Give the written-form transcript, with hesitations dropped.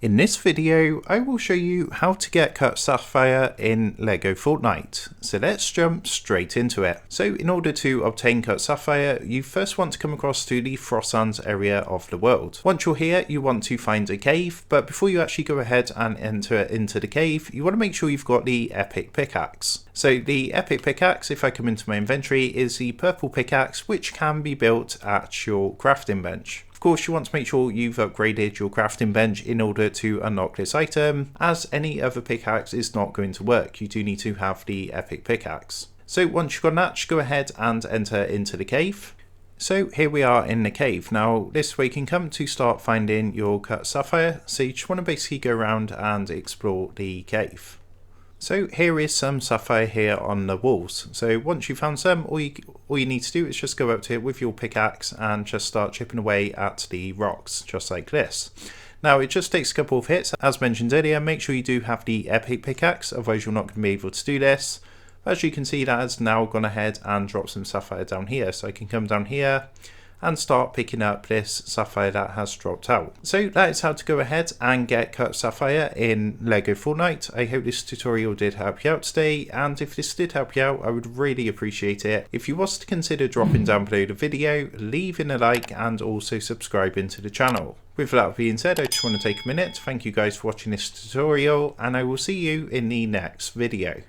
In this video, I will show you how to get cut Sapphire in LEGO Fortnite. So let's jump straight into it. So in order to obtain cut Sapphire, you first want to come across to the Frost Sands area of the world. Once you're here, you want to find a cave, but before you actually go ahead and enter into the cave, you want to make sure you've got the epic pickaxe. So the epic pickaxe, if I come into my inventory, is the purple pickaxe which can be built at your crafting bench. Of course, you want to make sure you've upgraded your crafting bench in order to unlock this item, as any other pickaxe is not going to work. You do need to have the epic pickaxe. So once you've got that, just go ahead and enter into the cave. So here we are in the cave. Now this way you can come to start finding your cut Sapphire. So you just want to basically go around and explore the cave. So here is some Sapphire here on the walls. So once you've found some, all you need to do is just go up to it with your pickaxe and just start chipping away at the rocks, just like this. Now it just takes a couple of hits. As mentioned earlier, make sure you do have the epic pickaxe, otherwise you're not going to be able to do this. As you can see, that has now gone ahead and dropped some Sapphire down here. So I can come down here and start picking up this Sapphire that has dropped out. So that is how to go ahead and get cut Sapphire in LEGO Fortnite. I hope this tutorial did help you out today, and if this did help you out, I would really appreciate it if you was to consider dropping down below the video, leaving a like and also subscribing to the channel. With that being said, I just want to take a minute to thank you guys for watching this tutorial, and I will see you in the next video.